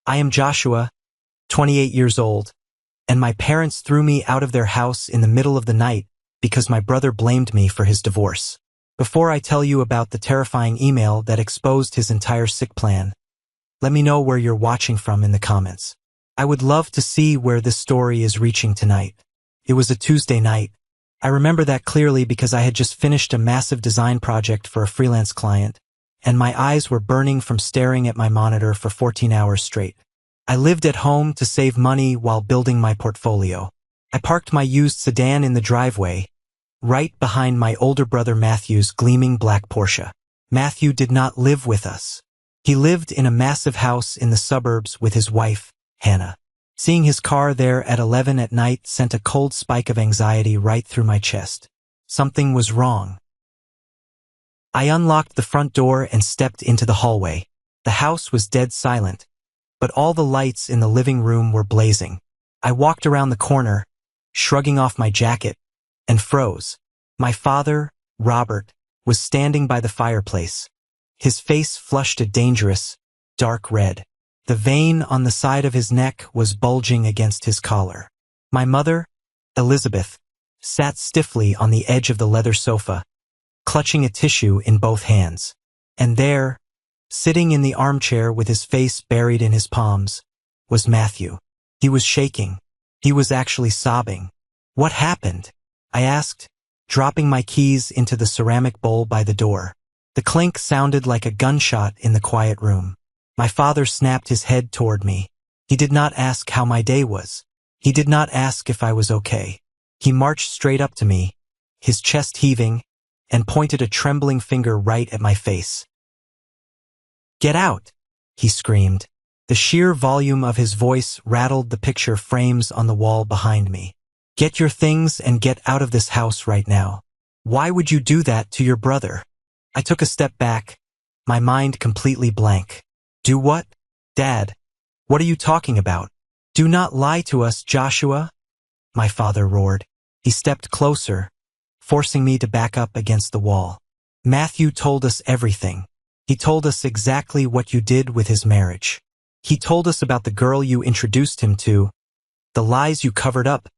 I am Joshua, 28 years old, and my parents threw me out of their house in the middle of the night because my brother blamed me for his divorce. Before I tell you about the terrifying email that exposed his entire sick plan, let me know where you're watching from in the comments. I would love to see where this story is reaching tonight. It was a Tuesday night. I remember that clearly because I had just finished a massive design project for a freelance client, and my eyes were burning from staring at my monitor for 14 hours straight. I lived at home to save money while building my portfolio. I parked my used sedan in the driveway, right behind my older brother Matthew's gleaming black Porsche. Matthew did not live with us. He lived in a massive house in the suburbs with his wife, Hannah. Seeing his car there at 11 at night sent a cold spike of anxiety right through my chest. Something was wrong. I unlocked the front door and stepped into the hallway. The house was dead silent, but all the lights in the living room were blazing. I walked around the corner, shrugging off my jacket, and froze. My father, Robert, was standing by the fireplace. His face flushed a dangerous, dark red. The vein on the side of his neck was bulging against his collar. My mother, Elizabeth, sat stiffly on the edge of the leather sofa, clutching a tissue in both hands. And there, sitting in the armchair with his face buried in his palms, was Matthew. He was shaking. He was actually sobbing. "What happened?" I asked, dropping my keys into the ceramic bowl by the door. The clink sounded like a gunshot in the quiet room. My father snapped his head toward me. He did not ask how my day was. He did not ask if I was okay. He marched straight up to me, his chest heaving, and pointed a trembling finger right at my face. "Get out!" he screamed. The sheer volume of his voice rattled the picture frames on the wall behind me. "Get your things and get out of this house right now. Why would you do that to your brother?" I took a step back, my mind completely blank. "Do what? Dad, what are you talking about? Do not lie to us, Joshua," my father roared. He stepped closer, forcing me to back up against the wall. "Matthew told us everything. He told us exactly what you did with his marriage. He told us about the girl you introduced him to, the lies you covered up,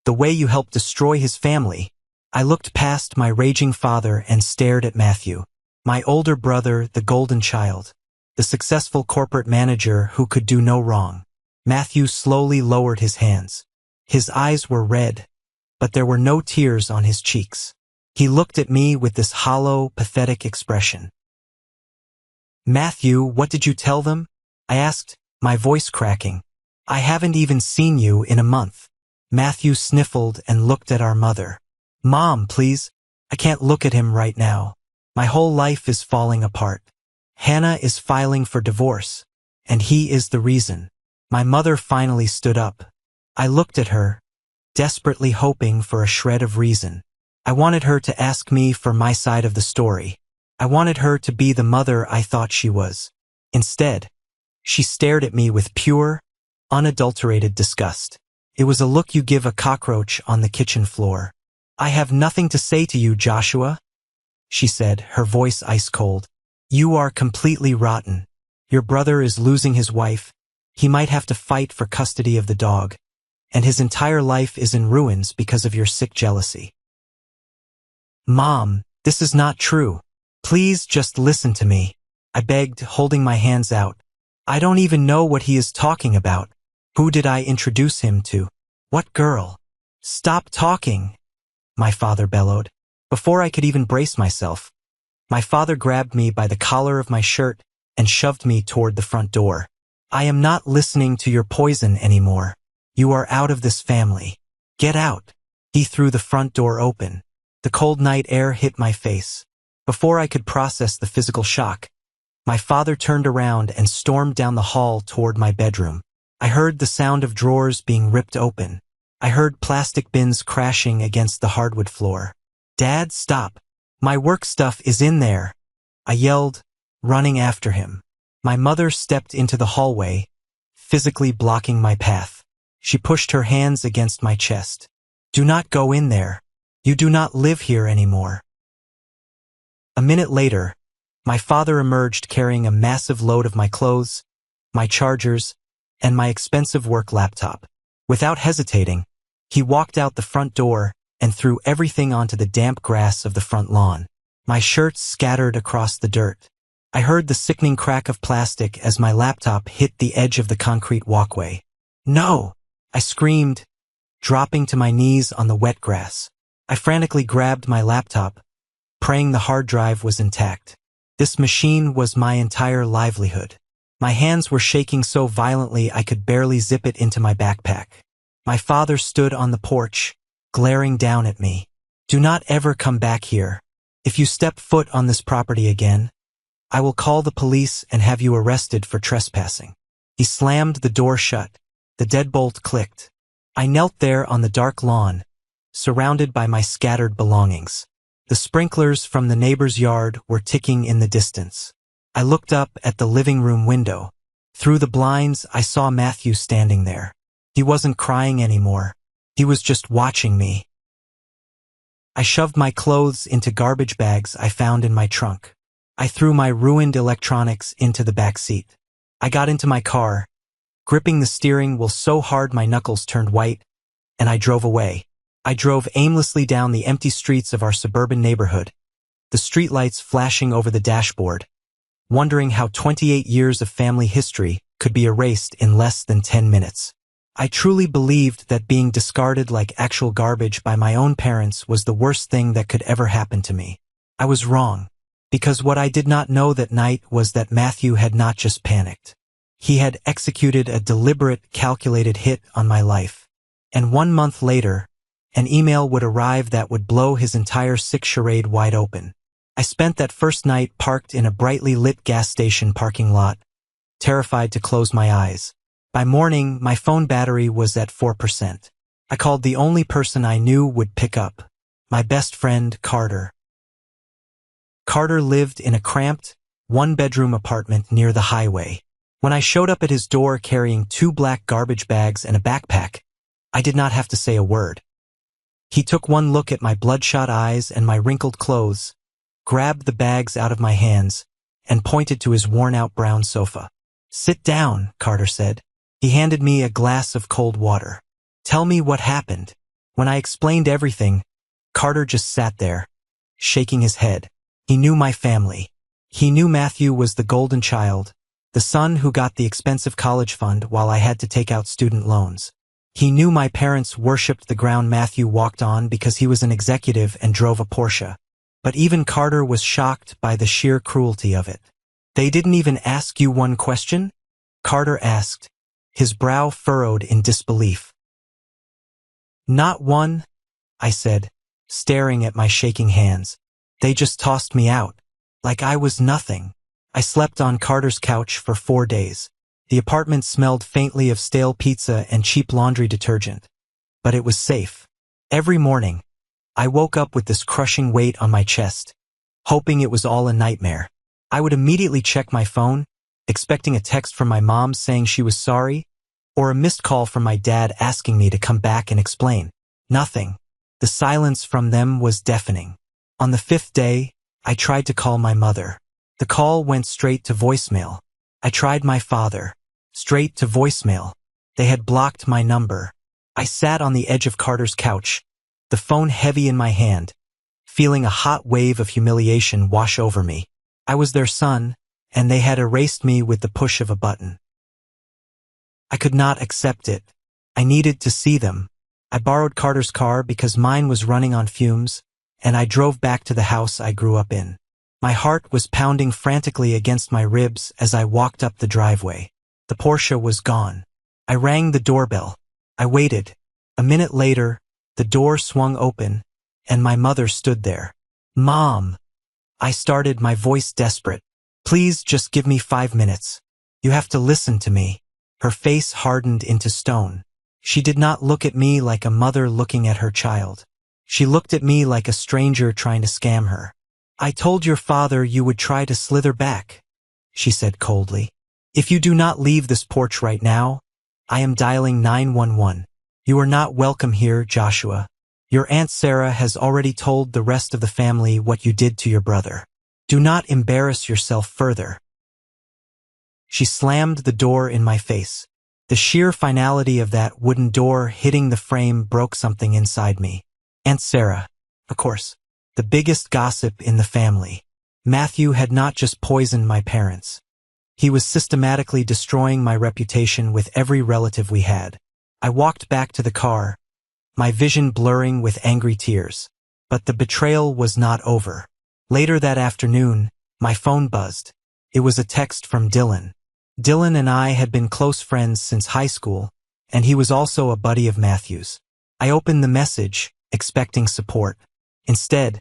the way you helped destroy his family." I looked past my raging father and stared at Matthew, my older brother, the golden child, the successful corporate manager who could do no wrong. Matthew slowly lowered his hands. His eyes were red, but there were no tears on his cheeks. He looked at me with this hollow, pathetic expression. "Matthew, what did you tell them?" I asked, my voice cracking. "I haven't even seen you in a month." Matthew sniffled and looked at our mother. "Mom, please. I can't look at him right now. My whole life is falling apart. Hannah is filing for divorce, and he is the reason." My mother finally stood up. I looked at her, desperately hoping for a shred of reason. I wanted her to ask me for my side of the story. I wanted her to be the mother I thought she was. Instead, she stared at me with pure, unadulterated disgust. It was a look you give a cockroach on the kitchen floor. "I have nothing to say to you, Joshua," she said, her voice ice cold. "You are completely rotten. Your brother is losing his wife. He might have to fight for custody of the dog. And his entire life is in ruins because of your sick jealousy." "Mom, this is not true. Please just listen to me," I begged, holding my hands out. "I don't even know what he is talking about. Who did I introduce him to? What girl?" "Stop talking," my father bellowed. Before I could even brace myself, my father grabbed me by the collar of my shirt and shoved me toward the front door. "I am not listening to your poison anymore. You are out of this family. Get out." He threw the front door open. The cold night air hit my face. Before I could process the physical shock, my father turned around and stormed down the hall toward my bedroom. I heard the sound of drawers being ripped open. I heard plastic bins crashing against the hardwood floor. "Dad, stop. My work stuff is in there," I yelled, running after him. My mother stepped into the hallway, physically blocking my path. She pushed her hands against my chest. "Do not go in there. You do not live here anymore." A minute later, my father emerged carrying a massive load of my clothes, my chargers, and my expensive work laptop. Without hesitating, he walked out the front door and threw everything onto the damp grass of the front lawn. My shirts scattered across the dirt. I heard the sickening crack of plastic as my laptop hit the edge of the concrete walkway. "No!" I screamed, dropping to my knees on the wet grass. I frantically grabbed my laptop, praying the hard drive was intact. This machine was my entire livelihood. My hands were shaking so violently I could barely zip it into my backpack. My father stood on the porch, glaring down at me. "Do not ever come back here. If you step foot on this property again, I will call the police and have you arrested for trespassing." He slammed the door shut. The deadbolt clicked. I knelt there on the dark lawn, surrounded by my scattered belongings. The sprinklers from the neighbor's yard were ticking in the distance. I looked up at the living room window. Through the blinds, I saw Matthew standing there. He wasn't crying anymore. He was just watching me. I shoved my clothes into garbage bags I found in my trunk. I threw my ruined electronics into the back seat. I got into my car, gripping the steering wheel so hard my knuckles turned white, and I drove away. I drove aimlessly down the empty streets of our suburban neighborhood, the streetlights flashing over the dashboard, wondering how 28 years of family history could be erased in less than 10 minutes. I truly believed that being discarded like actual garbage by my own parents was the worst thing that could ever happen to me. I was wrong, because what I did not know that night was that Matthew had not just panicked. He had executed a deliberate, calculated hit on my life. And 1 month later, an email would arrive that would blow his entire sick charade wide open. I spent that first night parked in a brightly lit gas station parking lot, terrified to close my eyes. By morning, my phone battery was at 4%. I called the only person I knew would pick up, my best friend, Carter. Carter lived in a cramped, one-bedroom apartment near the highway. When I showed up at his door carrying 2 black garbage bags and a backpack, I did not have to say a word. He took one look at my bloodshot eyes and my wrinkled clothes, grabbed the bags out of my hands, and pointed to his worn-out brown sofa. "Sit down," Carter said. He handed me a glass of cold water. "Tell me what happened." When I explained everything, Carter just sat there, shaking his head. He knew my family. He knew Matthew was the golden child, the son who got the expensive college fund while I had to take out student loans. He knew my parents worshipped the ground Matthew walked on because he was an executive and drove a Porsche. But even Carter was shocked by the sheer cruelty of it. "They didn't even ask you one question?" Carter asked, his brow furrowed in disbelief. "Not one," I said, staring at my shaking hands. "They just tossed me out, like I was nothing." I slept on Carter's couch for 4 days. The apartment smelled faintly of stale pizza and cheap laundry detergent, but it was safe. Every morning, I woke up with this crushing weight on my chest, hoping it was all a nightmare. I would immediately check my phone, expecting a text from my mom saying she was sorry, or a missed call from my dad asking me to come back and explain. Nothing. The silence from them was deafening. On the 5th day, I tried to call my mother. The call went straight to voicemail. I tried my father. Straight to voicemail. They had blocked my number. I sat on the edge of Carter's couch, the phone heavy in my hand, feeling a hot wave of humiliation wash over me. I was their son, and they had erased me with the push of a button. I could not accept it. I needed to see them. I borrowed Carter's car because mine was running on fumes, and I drove back to the house I grew up in. My heart was pounding frantically against my ribs as I walked up the driveway. The Porsche was gone. I rang the doorbell. I waited. A minute later, the door swung open, and my mother stood there. "Mom," I started, my voice desperate. "Please just give me 5 minutes. You have to listen to me." Her face hardened into stone. She did not look at me like a mother looking at her child. She looked at me like a stranger trying to scam her. "I told your father you would try to slither back," she said coldly. "If you do not leave this porch right now, I am dialing 911. You are not welcome here, Joshua. Your Aunt Sarah has already told the rest of the family what you did to your brother. Do not embarrass yourself further." She slammed the door in my face. The sheer finality of that wooden door hitting the frame broke something inside me. Aunt Sarah, of course, the biggest gossip in the family. Matthew had not just poisoned my parents. He was systematically destroying my reputation with every relative we had. I walked back to the car, my vision blurring with angry tears. But the betrayal was not over. Later that afternoon, my phone buzzed. It was a text from Dylan. Dylan and I had been close friends since high school, and he was also a buddy of Matthew's. I opened the message, expecting support. Instead,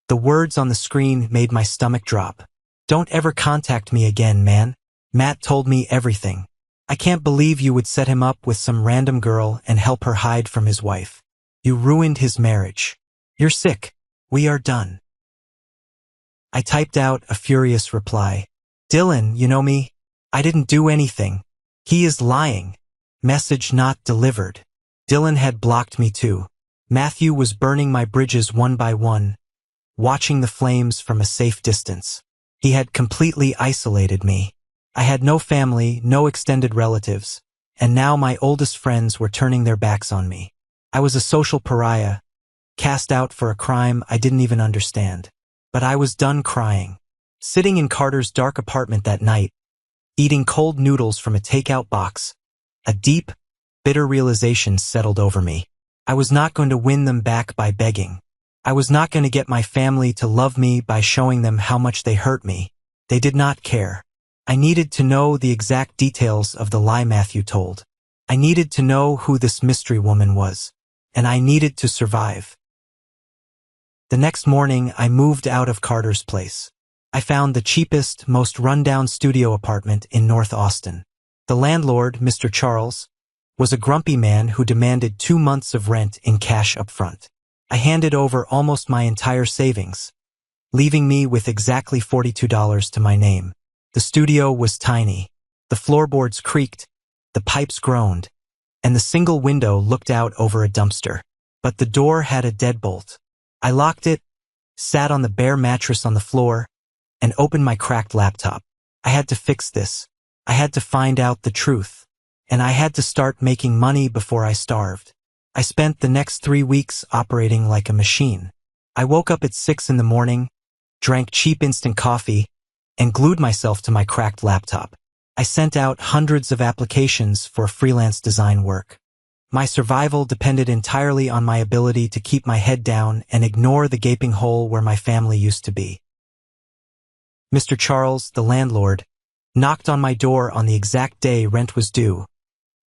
the words on the screen made my stomach drop. "Don't ever contact me again, man. Matt told me everything. I can't believe you would set him up with some random girl and help her hide from his wife. You ruined his marriage. You're sick. We are done." I typed out a furious reply. "Dylan, you know me? I didn't do anything. He is lying. Message not delivered." Dylan had blocked me too. Matthew was burning my bridges one by one, watching the flames from a safe distance. He had completely isolated me. I had no family, no extended relatives, and now my oldest friends were turning their backs on me. I was a social pariah, cast out for a crime I didn't even understand. But I was done crying. Sitting in Carter's dark apartment that night, eating cold noodles from a takeout box, a deep, bitter realization settled over me. I was not going to win them back by begging. I was not going to get my family to love me by showing them how much they hurt me. They did not care. I needed to know the exact details of the lie Matthew told. I needed to know who this mystery woman was. And I needed to survive. The next morning, I moved out of Carter's place. I found the cheapest, most run-down studio apartment in North Austin. The landlord, Mr. Charles, was a grumpy man who demanded 2 months of rent in cash up front. I handed over almost my entire savings, leaving me with exactly $42 to my name. The studio was tiny. The floorboards creaked, the pipes groaned, and the single window looked out over a dumpster. But the door had a deadbolt. I locked it, sat on the bare mattress on the floor, and opened my cracked laptop. I had to fix this. I had to find out the truth. And I had to start making money before I starved. I spent the next 3 weeks operating like a machine. I woke up at 6 in the morning, drank cheap instant coffee, and glued myself to my cracked laptop. I sent out hundreds of applications for freelance design work. My survival depended entirely on my ability to keep my head down and ignore the gaping hole where my family used to be. Mr. Charles, the landlord, knocked on my door on the exact day rent was due,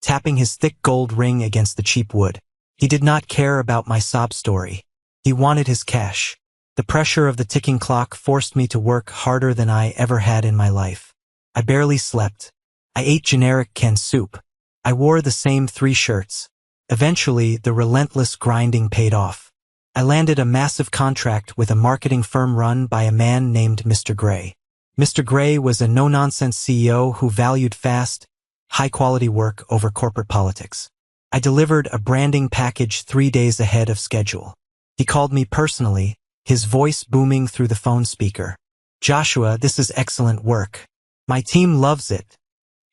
tapping his thick gold ring against the cheap wood. He did not care about my sob story. He wanted his cash. The pressure of the ticking clock forced me to work harder than I ever had in my life. I barely slept. I ate generic canned soup. I wore the same 3 shirts. Eventually, the relentless grinding paid off. I landed a massive contract with a marketing firm run by a man named Mr. Qley. Mr. Qley was a no-nonsense CEO who valued fast, high-quality work over corporate politics. I delivered a branding package 3 days ahead of schedule. He called me personally, his voice booming through the phone speaker. "Joshua, this is excellent work. My team loves it,"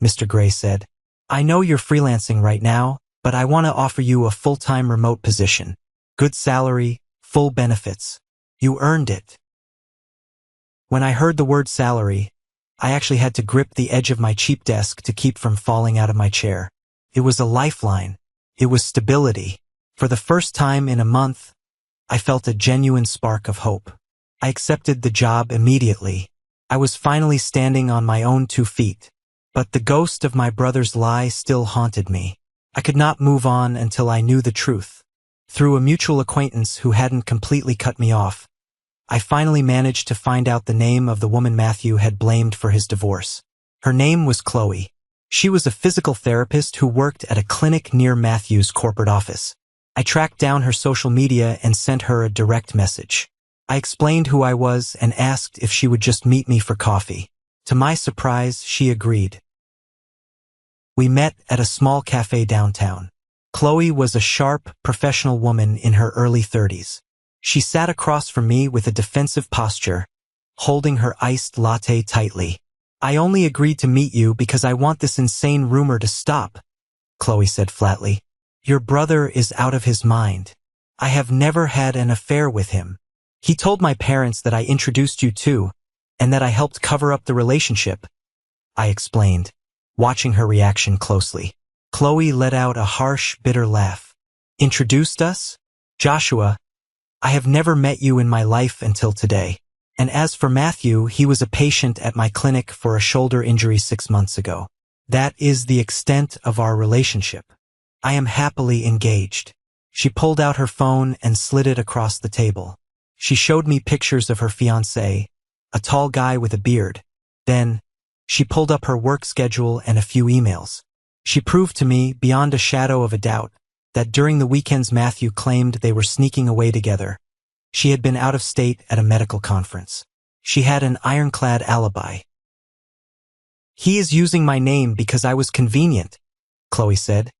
Mr. Qley said. "I know you're freelancing right now, but I want to offer you a full-time remote position. Good salary, full benefits. You earned it." When I heard the word salary, I actually had to grip the edge of my cheap desk to keep from falling out of my chair. It was a lifeline. It was stability. For the first time in a month, I felt a genuine spark of hope. I accepted the job immediately. I was finally standing on my own 2 feet. But the ghost of my brother's lie still haunted me. I could not move on until I knew the truth. Through a mutual acquaintance who hadn't completely cut me off, I finally managed to find out the name of the woman Matthew had blamed for his divorce. Her name was Qley. She was a physical therapist who worked at a clinic near Matthew's corporate office. I tracked down her social media and sent her a direct message. I explained who I was and asked if she would just meet me for coffee. To my surprise, she agreed. We met at a small cafe downtown. Qley was a sharp, professional woman in her early 30s. She sat across from me with a defensive posture, holding her iced latte tightly. "I only agreed to meet you because I want this insane rumor to stop," Qley said flatly. Your brother is out of his mind. I have never had an affair with him. He told my parents that I introduced you to, and that I helped cover up the relationship, I explained, watching her reaction closely. Qley let out a harsh, bitter laugh. Introduced us? Joshua, I have never met you in my life until today. And as for Matthew, he was a patient at my clinic for a shoulder injury 6 months ago. That is the extent of our relationship. I am happily engaged. She pulled out her phone and slid it across the table. She showed me pictures of her fiancé, a tall guy with a beard. Then, she pulled up her work schedule and a few emails. She proved to me, beyond a shadow of a doubt, that during the weekends Matthew claimed they were sneaking away together. She had been out of state at a medical conference. She had an ironclad alibi. He is using my name because I was convenient, Qley said,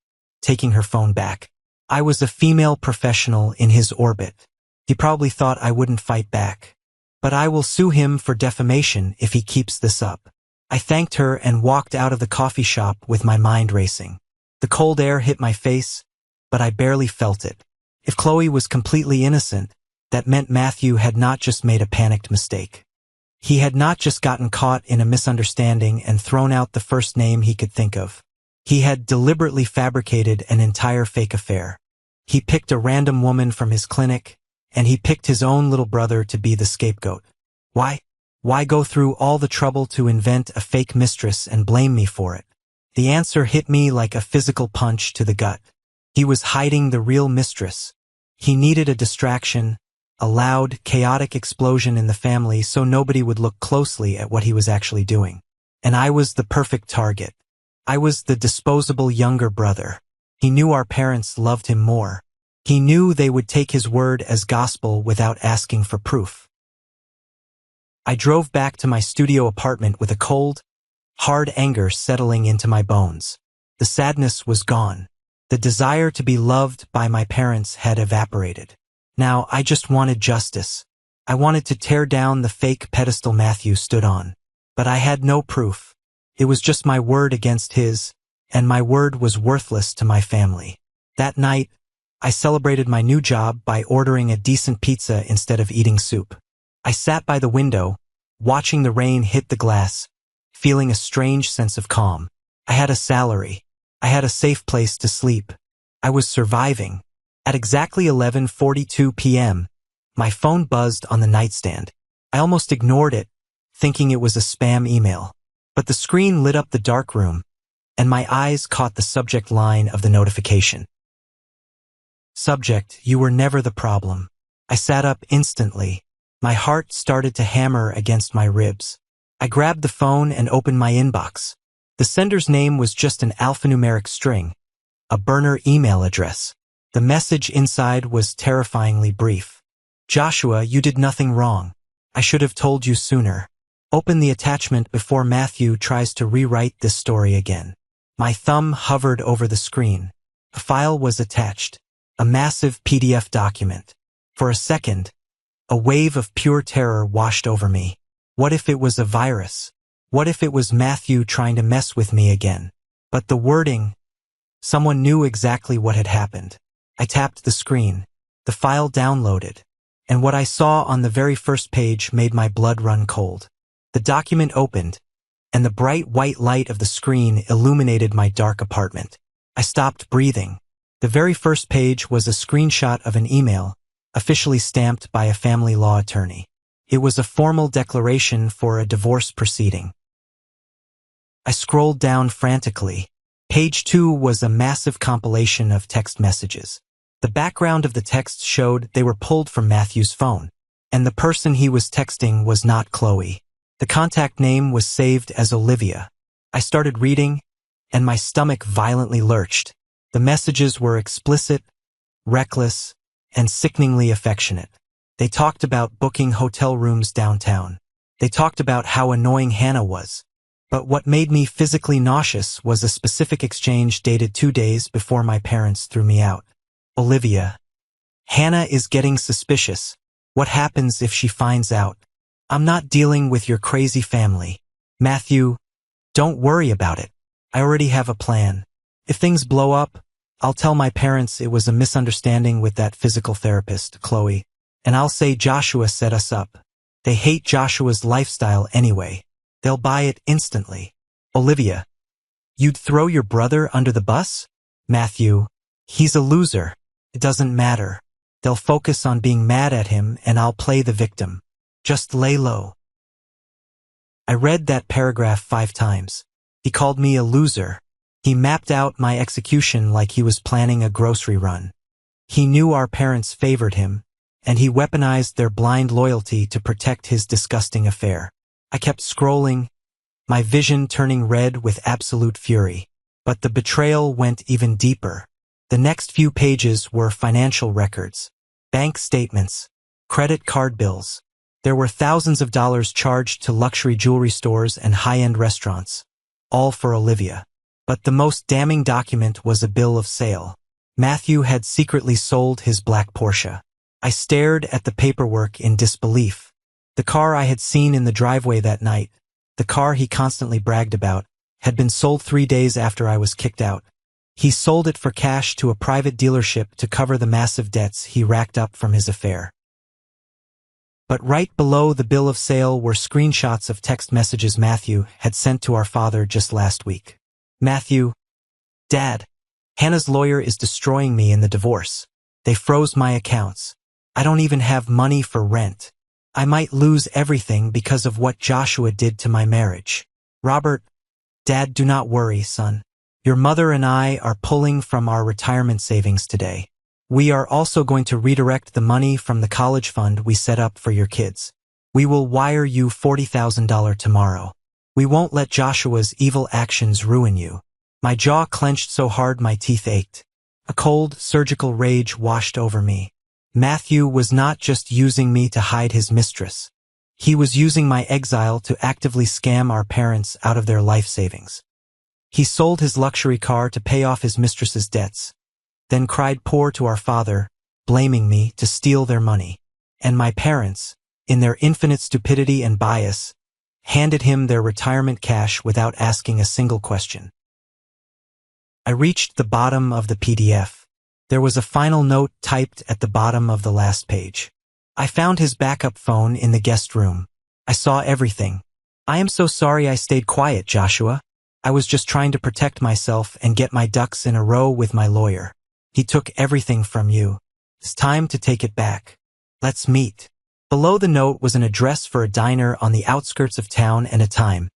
taking her phone back. I was a female professional in his orbit. He probably thought I wouldn't fight back. But I will sue him for defamation if he keeps this up. I thanked her and walked out of the coffee shop with my mind racing. The cold air hit my face, but I barely felt it. If Qley was completely innocent, that meant Matthew had not just made a panicked mistake. He had not just gotten caught in a misunderstanding and thrown out the first name he could think of. He had deliberately fabricated an entire fake affair. He picked a random woman from his clinic, and he picked his own little brother to be the scapegoat. Why? Why go through all the trouble to invent a fake mistress and blame me for it? The answer hit me like a physical punch to the gut. He was hiding the real mistress. He needed a distraction, a loud, chaotic explosion in the family so nobody would look closely at what he was actually doing. And I was the perfect target. I was the disposable younger brother. He knew our parents loved him more. He knew they would take his word as gospel without asking for proof. I drove back to my studio apartment with a cold, hard anger settling into my bones. The sadness was gone. The desire to be loved by my parents had evaporated. Now I just wanted justice. I wanted to tear down the fake pedestal Matthew stood on. But I had no proof. It was just my word against his, and my word was worthless to my family. That night, I celebrated my new job by ordering a decent pizza instead of eating soup. I sat by the window, watching the rain hit the glass, feeling a strange sense of calm. I had a salary. I had a safe place to sleep. I was surviving. At exactly 11:42 p.m., my phone buzzed on the nightstand. I almost ignored it, thinking it was a spam email. But the screen lit up the dark room, and my eyes caught the subject line of the notification. Subject, you were never the problem. I sat up instantly. My heart started to hammer against my ribs. I grabbed the phone and opened my inbox. The sender's name was just an alphanumeric string, a burner email address. The message inside was terrifyingly brief. Joshua, you did nothing wrong. I should have told you sooner. Open the attachment before Matthew tries to rewrite this story again. My thumb hovered over the screen. A file was attached. A massive PDF document. For a second, a wave of pure terror washed over me. What if it was a virus? What if it was Matthew trying to mess with me again? But the wording, someone knew exactly what had happened. I tapped the screen. The file downloaded. And what I saw on the very first page made my blood run cold. The document opened, and the bright white light of the screen illuminated my dark apartment. I stopped breathing. The very first page was a screenshot of an email, officially stamped by a family law attorney. It was a formal declaration for a divorce proceeding. I scrolled down frantically. Page 2 was a massive compilation of text messages. The background of the text showed they were pulled from Matthew's phone, and the person he was texting was not Qley. The contact name was saved as Olivia. I started reading, and my stomach violently lurched. The messages were explicit, reckless, and sickeningly affectionate. They talked about booking hotel rooms downtown. They talked about how annoying Hannah was. But what made me physically nauseous was a specific exchange dated 2 days before my parents threw me out. Olivia. Hannah is getting suspicious. What happens if she finds out? I'm not dealing with your crazy family. Matthew, don't worry about it. I already have a plan. If things blow up, I'll tell my parents it was a misunderstanding with that physical therapist, Qley, and I'll say Joshua set us up. They hate Joshua's lifestyle anyway. They'll buy it instantly. Olivia, you'd throw your brother under the bus? Matthew, he's a loser. It doesn't matter. They'll focus on being mad at him and I'll play the victim. Just lay low. I read that paragraph 5 times. He called me a loser. He mapped out my execution like he was planning a grocery run. He knew our parents favored him, and he weaponized their blind loyalty to protect his disgusting affair. I kept scrolling, my vision turning red with absolute fury. But the betrayal went even deeper. The next few pages were financial records, bank statements, credit card bills. There were thousands of dollars charged to luxury jewelry stores and high-end restaurants, all for Olivia. But the most damning document was a bill of sale. Matthew had secretly sold his black Porsche. I stared at the paperwork in disbelief. The car I had seen in the driveway that night, the car he constantly bragged about, had been sold 3 days after I was kicked out. He sold it for cash to a private dealership to cover the massive debts he racked up from his affair. But right below the bill of sale were screenshots of text messages Matthew had sent to our father just last week. Matthew, Dad, Hannah's lawyer is destroying me in the divorce. They froze my accounts. I don't even have money for rent. I might lose everything because of what Joshua did to my marriage. Robert, Dad, do not worry, son. Your mother and I are pulling from our retirement savings today. We are also going to redirect the money from the college fund we set up for your kids. We will wire you $40,000 tomorrow. We won't let Joshua's evil actions ruin you. My jaw clenched so hard my teeth ached. A cold, surgical rage washed over me. Matthew was not just using me to hide his mistress. He was using my exile to actively scam our parents out of their life savings. He sold his luxury car to pay off his mistress's debts, then cried poor to our father, blaming me to steal their money. And my parents, in their infinite stupidity and bias, handed him their retirement cash without asking a single question. I reached the bottom of the PDF. There was a final note typed at the bottom of the last page. I found his backup phone in the guest room. I saw everything. I am so sorry I stayed quiet, Joshua. I was just trying to protect myself and get my ducks in a row with my lawyer. He took everything from you. It's time to take it back. Let's meet. Below the note was an address for a diner on the outskirts of town and a time.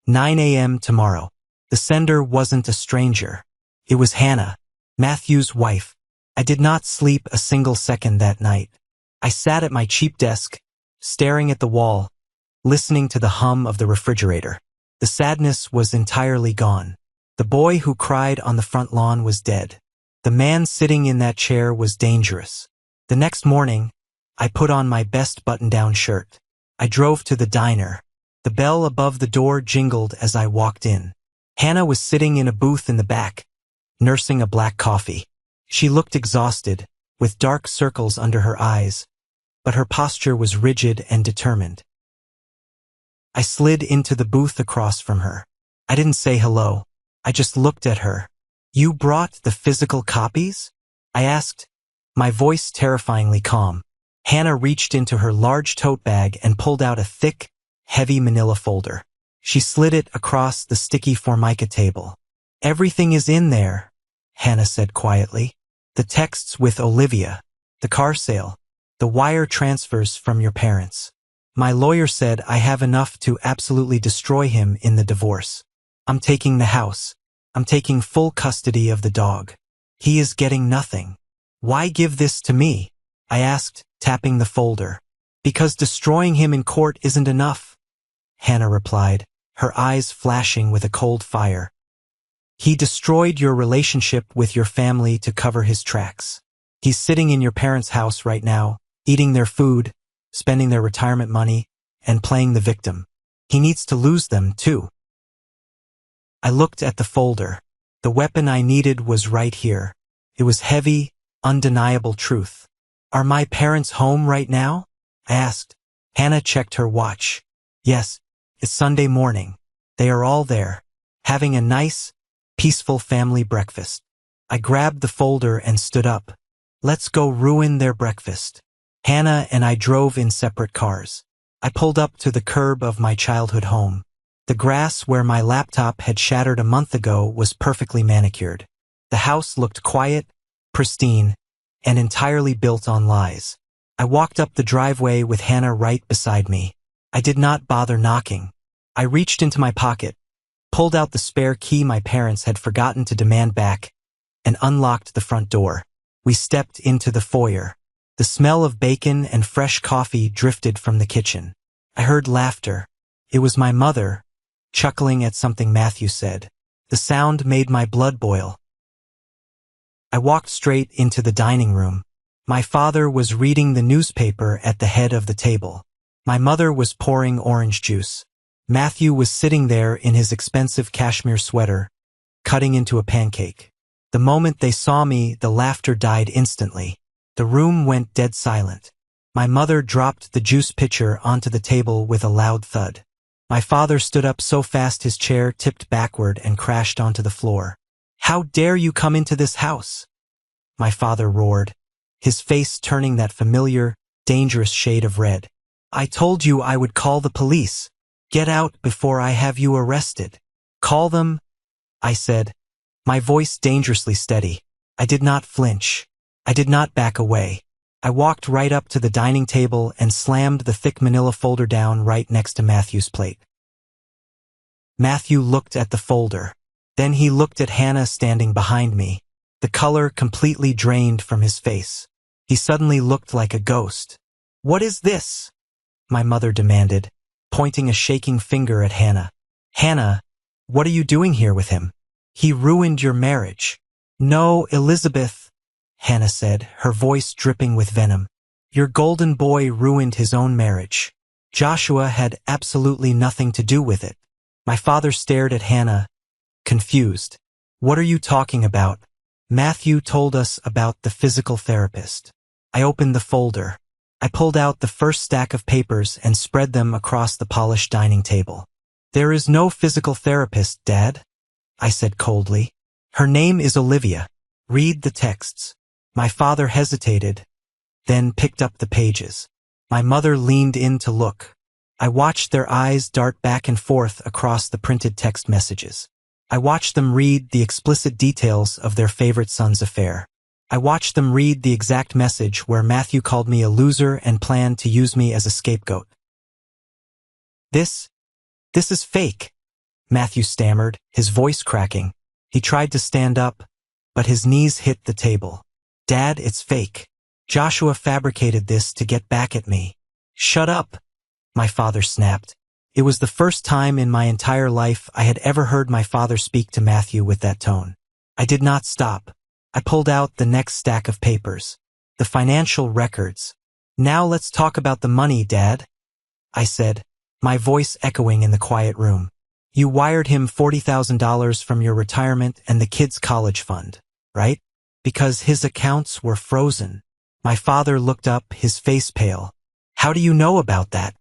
9 a.m. tomorrow. The sender wasn't a stranger. It was Hannah, Matthew's wife. I did not sleep a single second that night. I sat at my cheap desk, staring at the wall, listening to the hum of the refrigerator. The sadness was entirely gone. The boy who cried on the front lawn was dead. The man sitting in that chair was dangerous. The next morning, I put on my best button-down shirt. I drove to the diner. The bell above the door jingled as I walked in. Hannah was sitting in a booth in the back, nursing a black coffee. She looked exhausted, with dark circles under her eyes, but her posture was rigid and determined. I slid into the booth across from her. I didn't say hello. I just looked at her. You brought the physical copies? I asked, my voice terrifyingly calm. Hannah reached into her large tote bag and pulled out a thick, heavy manila folder. She slid it across the sticky Formica table. Everything is in there, Hannah said quietly. The texts with Olivia, the car sale, the wire transfers from your parents. My lawyer said I have enough to absolutely destroy him in the divorce. I'm taking the house. I'm taking full custody of the dog. He is getting nothing. Why give this to me? I asked, tapping the folder. Because destroying him in court isn't enough, Hannah replied, her eyes flashing with a cold fire. He destroyed your relationship with your family to cover his tracks. He's sitting in your parents' house right now, eating their food, spending their retirement money, and playing the victim. He needs to lose them, too. I looked at the folder. The weapon I needed was right here. It was heavy, undeniable truth. Are my parents home right now? I asked. Hannah checked her watch. Yes, it's Sunday morning. They are all there, having a nice, Peaceful family breakfast. I grabbed the folder and stood up. Let's go ruin their breakfast. Hannah and I drove in separate cars. I pulled up to the curb of my childhood home. The grass where my laptop had shattered a month ago was perfectly manicured. The house looked quiet, pristine, and entirely built on lies. I walked up the driveway with Hannah right beside me. I did not bother knocking. I reached into my pocket, pulled out the spare key my parents had forgotten to demand back, and unlocked the front door. We stepped into the foyer. The smell of bacon and fresh coffee drifted from the kitchen. I heard laughter. It was my mother, chuckling at something Matthew said. The sound made my blood boil. I walked straight into the dining room. My father was reading the newspaper at the head of the table. My mother was pouring orange juice. Matthew was sitting there in his expensive cashmere sweater, cutting into a pancake. The moment they saw me, the laughter died instantly. The room went dead silent. My mother dropped the juice pitcher onto the table with a loud thud. My father stood up so fast his chair tipped backward and crashed onto the floor. "How dare you come into this house?" My father roared, his face turning that familiar, dangerous shade of red. "I told you I would call the police. Get out before I have you arrested." "Call them," I said, my voice dangerously steady. I did not flinch. I did not back away. I walked right up to the dining table and slammed the thick manila folder down right next to Matthew's plate. Matthew looked at the folder. Then he looked at Hannah standing behind me. The color completely drained from his face. He suddenly looked like a ghost. "What is this?" my mother demanded, pointing a shaking finger at Hannah. "Hannah, what are you doing here with him? He ruined your marriage." "No, Elizabeth," Hannah said, her voice dripping with venom. "Your golden boy ruined his own marriage. Joshua had absolutely nothing to do with it." My father stared at Hannah, confused. "What are you talking about?" "Matthew told us about the physical therapist." I opened the folder. I pulled out the first stack of papers and spread them across the polished dining table. "There is no physical therapist, Dad," I said coldly. "Her name is Olivia. Read the texts." My father hesitated, then picked up the pages. My mother leaned in to look. I watched their eyes dart back and forth across the printed text messages. I watched them read the explicit details of their favorite son's affair. I watched them read the exact message where Matthew called me a loser and planned to use me as a scapegoat. This is fake," Matthew stammered, his voice cracking. He tried to stand up, but his knees hit the table. "Dad, it's fake. Joshua fabricated this to get back at me." "Shut up," my father snapped. It was the first time in my entire life I had ever heard my father speak to Matthew with that tone. I did not stop. I pulled out the next stack of papers. The financial records. "Now let's talk about the money, Dad," I said, my voice echoing in the quiet room. "You wired him $40,000 from your retirement and the kids' college fund, right? Because his accounts were frozen." My father looked up, his face pale. "How do you know about that?"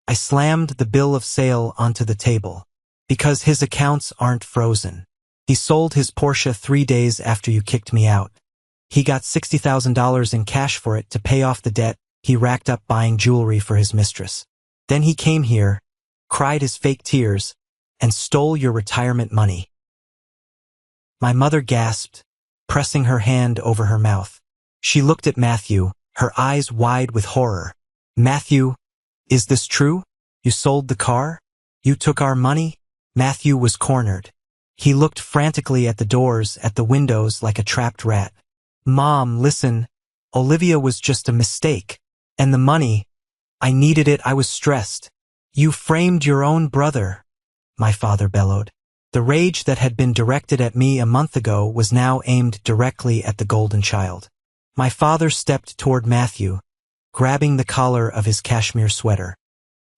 I slammed the bill of sale onto the table. "Because his accounts aren't frozen. He sold his Porsche 3 days after you kicked me out. He got $60,000 in cash for it to pay off the debt he racked up buying jewelry for his mistress. Then he came here, cried his fake tears, and stole your retirement money." My mother gasped, pressing her hand over her mouth. She looked at Matthew, her eyes wide with horror. "Matthew, is this true? You sold the car? You took our money?" Matthew was cornered. He looked frantically at the doors, at the windows like a trapped rat. "Mom, listen. Olivia was just a mistake. And the money, I needed it, I was stressed." "You framed your own brother," my father bellowed. The rage that had been directed at me a month ago was now aimed directly at the golden child. My father stepped toward Matthew, grabbing the collar of his cashmere sweater.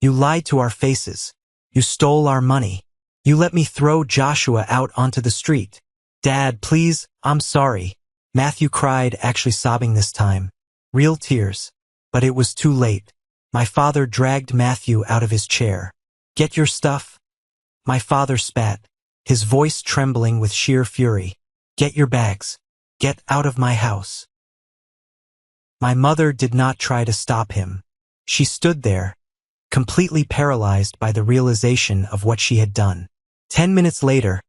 "You lied to our faces. You stole our money. You let me throw Joshua out onto the street." "Dad, please, I'm sorry," Matthew cried, actually sobbing this time. Real tears. But it was too late. My father dragged Matthew out of his chair. "Get your stuff." My father spat. his voice trembling with sheer fury. "Get your bags. Get out of my house." My mother did not try to stop him. She stood there, completely paralyzed by the realization of what she had done. 10 minutes later,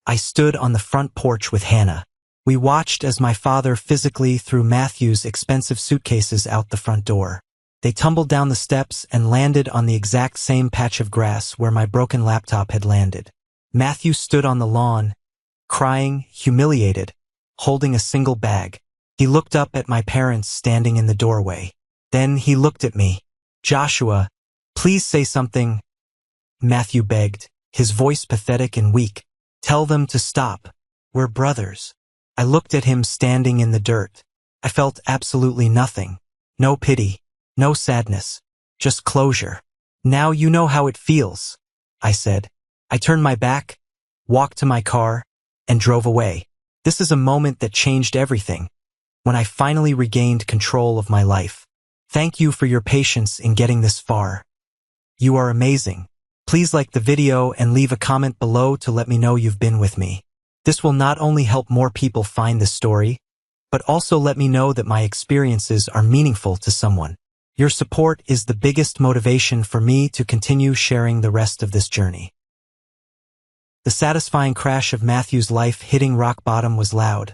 I stood on the front porch with Hannah. We watched as my father physically threw Matthew's expensive suitcases out the front door. They tumbled down the steps and landed on the exact same patch of grass where my broken laptop had landed. Matthew stood on the lawn, crying, humiliated, holding a single bag. He looked up at my parents standing in the doorway. Then he looked at me. "Joshua, please say something," Matthew begged, his voice pathetic and weak. "Tell them to stop. We're brothers." I looked at him standing in the dirt. I felt absolutely nothing. No pity, no sadness, just closure. "Now you know how it feels," I said. I turned my back, walked to my car, and drove away. This is a moment that changed everything. When I finally regained control of my life. Thank you for your patience in getting this far. You are amazing. Please like the video and leave a comment below to let me know you've been with me. This will not only help more people find this story, but also let me know that my experiences are meaningful to someone. Your support is the biggest motivation for me to continue sharing the rest of this journey. The satisfying crash of Matthew's life hitting rock bottom was loud.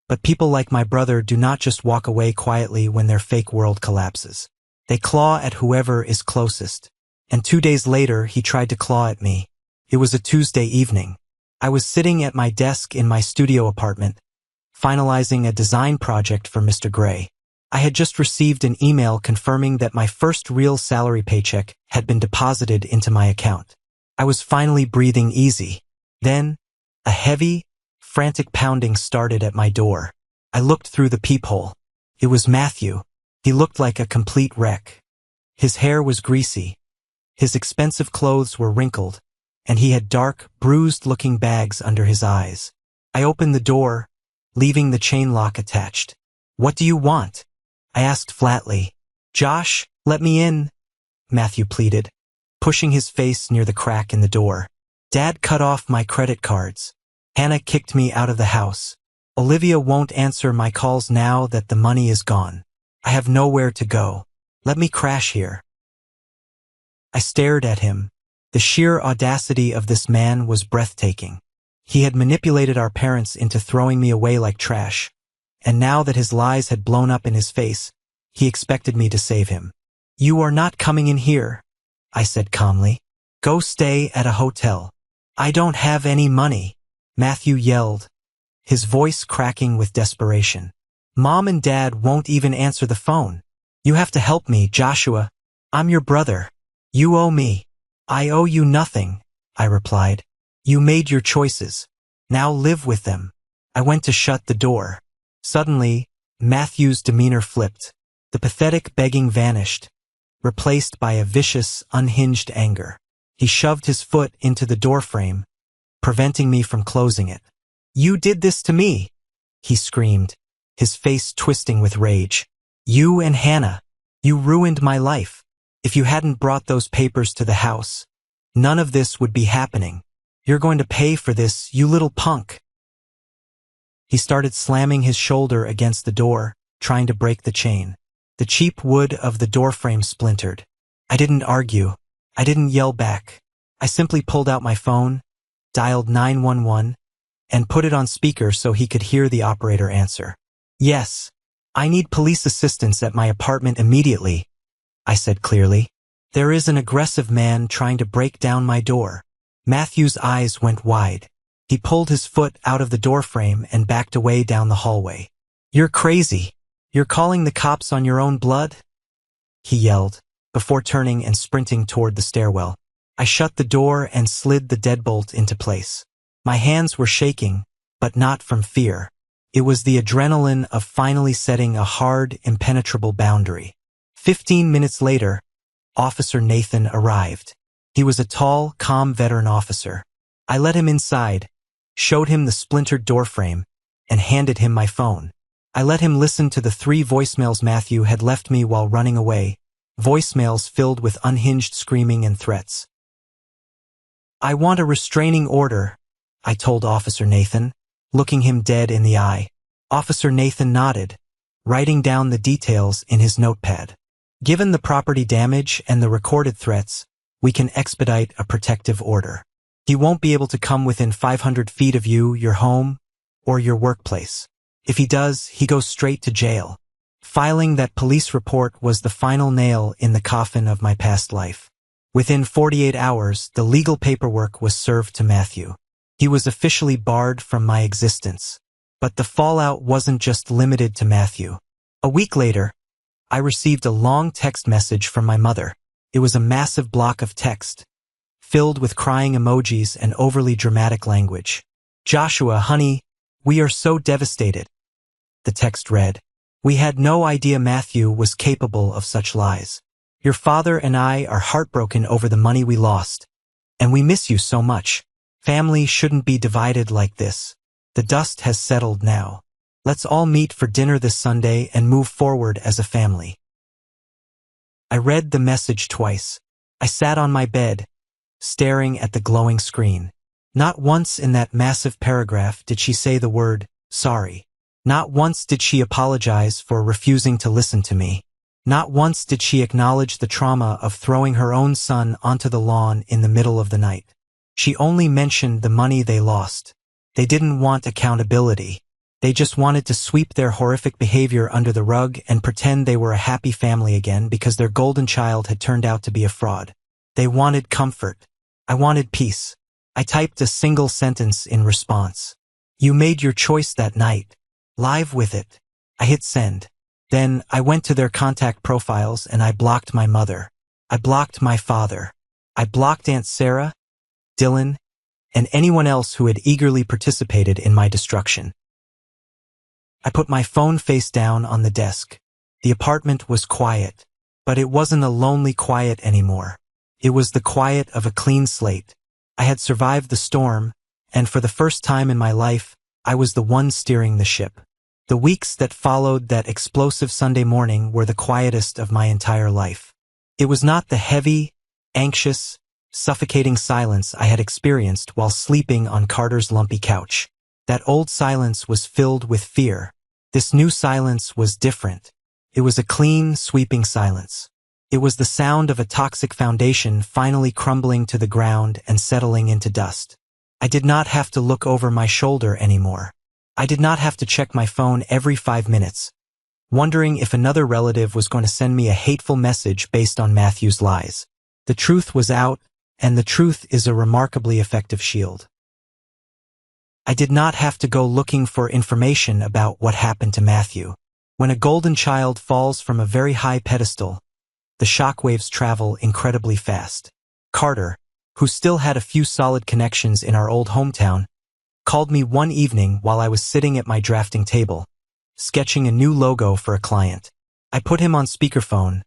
But people like my brother do not just walk away quietly when their fake world collapses. They claw at whoever is closest. And 2 days later, he tried to claw at me. It was a Tuesday evening. I was sitting at my desk in my studio apartment, finalizing a design project for Mr. Qley. I had just received an email confirming that my first real salary paycheck had been deposited into my account. I was finally breathing easy. Then, a heavy, frantic pounding started at my door. I looked through the peephole. It was Matthew. He looked like a complete wreck. His hair was greasy. His expensive clothes were wrinkled, and he had dark, bruised-looking bags under his eyes. I opened the door, leaving the chain lock attached. "What do you want?" I asked flatly. "Josh, let me in," Matthew pleaded, pushing his face near the crack in the door. "Dad cut off my credit cards. Hannah kicked me out of the house. Olivia won't answer my calls now that the money is gone. I have nowhere to go. Let me crash here." I stared at him. The sheer audacity of this man was breathtaking. He had manipulated our parents into throwing me away like trash, and now that his lies had blown up in his face, he expected me to save him. "You are not coming in here," I said calmly. "Go stay at a hotel." "I don't have any money," Matthew yelled, his voice cracking with desperation. "Mom and Dad won't even answer the phone. You have to help me, Joshua. I'm your brother. You owe me." "I owe you nothing," I replied. "You made your choices. Now live with them." I went to shut the door. Suddenly, Matthew's demeanor flipped. The pathetic begging vanished, replaced by a vicious, unhinged anger. He shoved his foot into the doorframe, preventing me from closing it. "You did this to me," he screamed, his face twisting with rage. "You and Hannah. You ruined my life. If you hadn't brought those papers to the house, none of this would be happening. You're going to pay for this, you little punk." He started slamming his shoulder against the door, trying to break the chain. The cheap wood of the doorframe splintered. I didn't argue. I didn't yell back. I simply pulled out my phone, dialed 911, and put it on speaker so he could hear the operator answer. "Yes, I need police assistance at my apartment immediately," I said clearly. "There is an aggressive man trying to break down my door." Matthew's eyes went wide. He pulled his foot out of the doorframe and backed away down the hallway. "You're crazy. You're calling the cops on your own blood?" he yelled, before turning and sprinting toward the stairwell. I shut the door and slid the deadbolt into place. My hands were shaking, but not from fear. It was the adrenaline of finally setting a hard, impenetrable boundary. 15 minutes later, Officer Nathan arrived. He was a tall, calm veteran officer. I let him inside, showed him the splintered doorframe, and handed him my phone. I let him listen to the 3 voicemails Matthew had left me while running away, voicemails filled with unhinged screaming and threats. "I want a restraining order," I told Officer Nathan, looking him dead in the eye. Officer Nathan nodded, writing down the details in his notepad. Given the property damage and the recorded threats, we can expedite a protective order. He won't be able to come within 500 feet of you, your home, or your workplace. If he does, he goes straight to jail. Filing that police report was the final nail in the coffin of my past life. Within 48 hours, the legal paperwork was served to Matthew. He was officially barred from my existence. But the fallout wasn't just limited to Matthew. A week later, I received a long text message from my mother. It was a massive block of text, filled with crying emojis and overly dramatic language. "Joshua, honey, we are so devastated." The text read, "We had no idea Matthew was capable of such lies. Your father and I are heartbroken over the money we lost, and we miss you so much. Family shouldn't be divided like this. The dust has settled now. Let's all meet for dinner this Sunday and move forward as a family." I read the message twice. I sat on my bed, staring at the glowing screen. Not once in that massive paragraph did she say the word, sorry. Not once did she apologize for refusing to listen to me. Not once did she acknowledge the trauma of throwing her own son onto the lawn in the middle of the night. She only mentioned the money they lost. They didn't want accountability. They just wanted to sweep their horrific behavior under the rug and pretend they were a happy family again because their golden child had turned out to be a fraud. They wanted comfort. I wanted peace. I typed a single sentence in response. "You made your choice that night. Live with it." I hit send. Then I went to their contact profiles and I blocked my mother. I blocked my father. I blocked Aunt Sarah, Dylan, and anyone else who had eagerly participated in my destruction. I put my phone face down on the desk. The apartment was quiet, but it wasn't a lonely quiet anymore. It was the quiet of a clean slate. I had survived the storm, and for the first time in my life, I was the one steering the ship. The weeks that followed that explosive Sunday morning were the quietest of my entire life. It was not the heavy, anxious, suffocating silence I had experienced while sleeping on Carter's lumpy couch. That old silence was filled with fear. This new silence was different. It was a clean, sweeping silence. It was the sound of a toxic foundation finally crumbling to the ground and settling into dust. I did not have to look over my shoulder anymore. I did not have to check my phone every 5 minutes, wondering if another relative was going to send me a hateful message based on Matthew's lies. The truth was out, and the truth is a remarkably effective shield. I did not have to go looking for information about what happened to Matthew. When a golden child falls from a very high pedestal, the shockwaves travel incredibly fast. Carter, who still had a few solid connections in our old hometown, called me one evening while I was sitting at my drafting table, sketching a new logo for a client. I put him on speakerphone,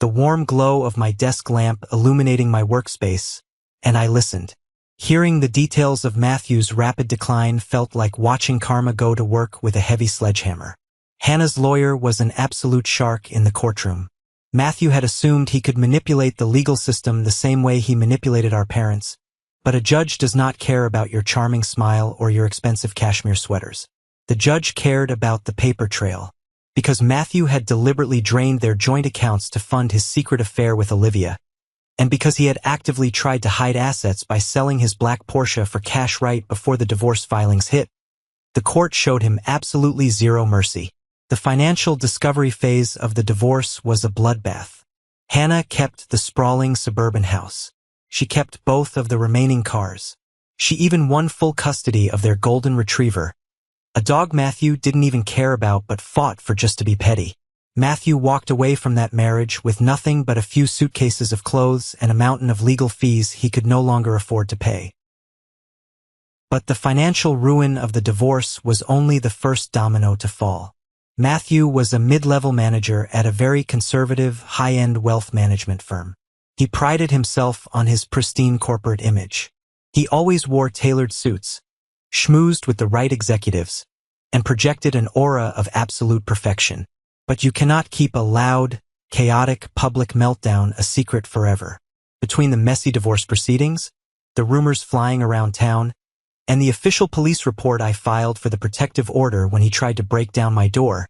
the warm glow of my desk lamp illuminating my workspace, and I listened. Hearing the details of Matthew's rapid decline felt like watching karma go to work with a heavy sledgehammer. Hannah's lawyer was an absolute shark in the courtroom. Matthew had assumed he could manipulate the legal system the same way he manipulated our parents, but a judge does not care about your charming smile or your expensive cashmere sweaters. The judge cared about the paper trail. Because Matthew had deliberately drained their joint accounts to fund his secret affair with Olivia, and because he had actively tried to hide assets by selling his black Porsche for cash right before the divorce filings hit, the court showed him absolutely zero mercy. The financial discovery phase of the divorce was a bloodbath. Hannah kept the sprawling suburban house. She kept both of the remaining cars. She even won full custody of their golden retriever, a dog Matthew didn't even care about but fought for just to be petty. Matthew walked away from that marriage with nothing but a few suitcases of clothes and a mountain of legal fees he could no longer afford to pay. But the financial ruin of the divorce was only the first domino to fall. Matthew was a mid-level manager at a very conservative, high-end wealth management firm. He prided himself on his pristine corporate image. He always wore tailored suits, schmoozed with the right executives, and projected an aura of absolute perfection. But you cannot keep a loud, chaotic public meltdown a secret forever. Between the messy divorce proceedings, the rumors flying around town, And the official police report I filed for the protective order when he tried to break down my door,